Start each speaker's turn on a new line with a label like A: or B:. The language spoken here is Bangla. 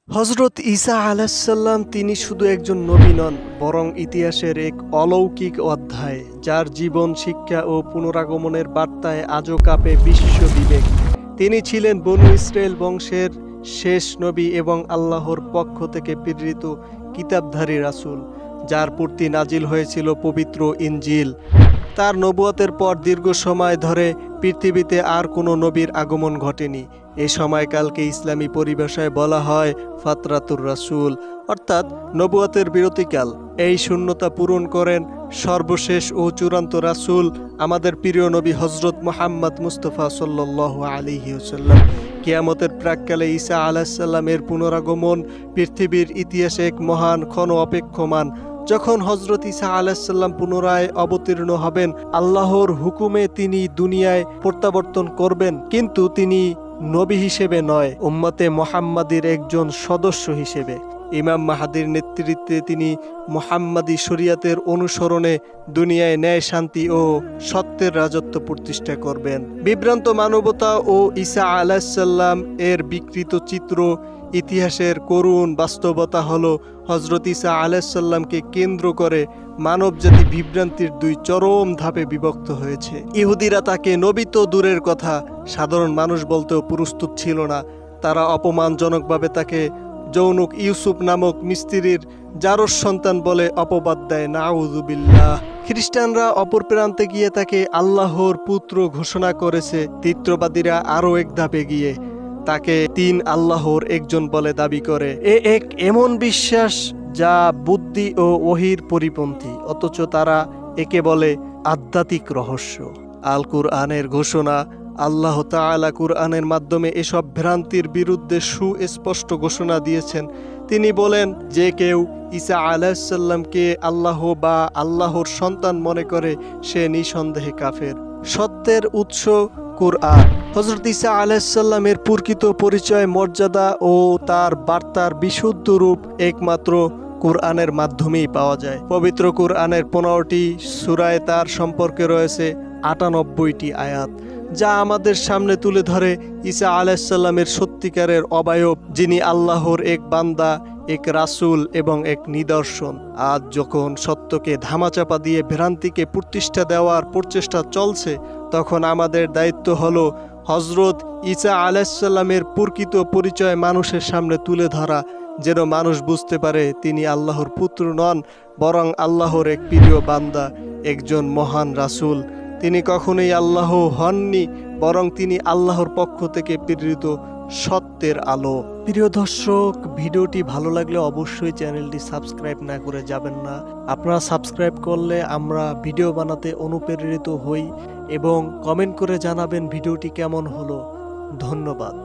A: হযরত ঈসা আলাইহিসসালাম তিনি শুধু একজন নবী নন, বরং ইতিহাসের এক অলৌকিক অধ্যায়, যার জীবন, শিক্ষা ও পুনরাগমনের বার্তায় আজও কাঁপে বিশ্ব বিবেক। তিনি ছিলেন বনু ইসরায়েল বংশের শেষ নবী এবং আল্লাহর পক্ষ থেকে প্রেরিত কিতাবধারী রাসূল, যার প্রতি নাজিল হয়েছিল পবিত্র ইনজিল। তার নবুয়তের পর দীর্ঘ সময় ধরে পৃথিবীতে আর কোনো নবীর আগমন ঘটেনি। এই সময়কালকে ইসলামী পরিভাষায় বলা হয় ফাতরাতুর রাসূল, অর্থাৎ নবুয়তের বিরতিকাল। এই শূন্যতা পূরণ করেন সর্বশেষ ও চূড়ান্ত রাসূল, আমাদের প্রিয় নবী হযরত মুহাম্মদ মুস্তাফা সাল্লাল্লাহু আলাইহি ওয়াসাল্লাম। কিয়ামতের প্রাক্কালে ঈসা আলাইহিসসালামের পুনরাগমন পৃথিবীর ইতিহাসে এক মহান ক্ষণ অপেক্ষমান। যখন হযরত ঈসা আলাইহিসসালাম পুনরায় অবতীর্ণ হবেন, আল্লাহর হুকুমে তিনি দুনিয়ায় প্রত্যাবর্তন করবেন, কিন্তু তিনি নবী হিসেবে নয়, উম্মতে মুহাম্মাদির একজন সদস্য হিসেবে। ইমাম মাহদীর নেতৃত্বে তিনি মুহাম্মাদি শরিয়াতের অনুসরণে দুনিয়ায় ন্যায়, শান্তি ও সত্যের রাজত্ব প্রতিষ্ঠা করবেন। বিভ্রান্ত মানবতা ও ঈসা আলাইহিসসালাম এর বিকৃত চিত্র, ইতিহাসের করুণ বাস্তবতা হলো হযরত ঈসা আলাইহিসসালামকে কেন্দ্র করে মানবজাতি বিভ্রান্তির দুই চরম ধাপে বিভক্ত হয়েছে। ইহুদিরা তাকে নবী তো দূরের কথা, সাধারণ মানুষ বলতেও প্রস্তুত ছিল না। তারা অপমানজনকভাবে তাকে জৌনুক ইউসুফ নামক মিস্ত্রির জারজ সন্তান বলে অপবাদ দেয়, নাউযুবিল্লাহ। খ্রিস্টানরা অপর প্রান্তে গিয়ে তাকে আল্লাহর পুত্র ঘোষণা করেছে। তিত্রবাদীরা আরও এক ধাপে গিয়ে তাকে তিন আল্লাহর একজন বলে দাবি করে। এক এমন বিশ্বাস যা বুদ্ধি ও ওহীর পরিপন্থী, অথচ তারা একে বলে আধ্যাত্মিক রহস্য। আল কুরআনের ঘোষণা, আল্লাহ তাআলা কুরআনের মাধ্যমে এসব ভ্রান্তির বিরুদ্ধে সুস্পষ্ট ঘোষণা দিয়েছেন। তিনি বলেন, যে কেউ ঈসা আলাইহিসসালামকে আল্লাহ বা আল্লাহর সন্তান মনে করে সে নিঃসন্দেহে কাফের। সত্যের উৎস কুরআন। হযরত ঈসা আলাইহিসসালামের প্রকৃত পরিচয়, মর্যাদা ও তার বার্তার বিশুদ্ধ রূপ একমাত্র কুরআনের মাধ্যমেই পাওয়া যায়। পবিত্র কুরআনের 15টি সূরায় তার সম্পর্কে রয়েছে 98টি আয়াত, যা আমাদের সামনে তুলে ধরে ঈসা আলাইহিসসালামের সত্যিকারের অবয়ব, যিনি আল্লাহর এক বান্দা, এক রাসূল এবং এক নিদর্শন। আজ যখন সত্যকে ধামাচাপা দিয়ে ভ্রান্তিকে প্রতিষ্ঠা দেওয়ার প্রচেষ্টা চলছে, তখন আমাদের দায়িত্ব হলো হযরত ঈসা আলাইহিসসালামের প্রকৃত পরিচয় মানুষের সামনে তুলে ধরা, যেন মানুষ বুঝতে পারে তিনি আল্লাহর পুত্র নন, বরং আল্লাহর এক প্রিয় বান্দা, একজন মহান রাসূল। তিনি কখনোই আল্লাহ হননি, বরং তিনি আল্লাহর পক্ষ থেকে প্রেরিত সত্যের আলো। প্রিয় দর্শক, ভিডিওটি ভালো লাগলে অবশ্যই চ্যানেলটি সাবস্ক্রাইব না করে যাবেন না। আপনারা সাবস্ক্রাইব করলে আমরা ভিডিও বানাতে অনুপ্রেরিত হই এবং কমেন্ট করে জানাবেন ভিডিওটি কেমন হলো। ধন্যবাদ।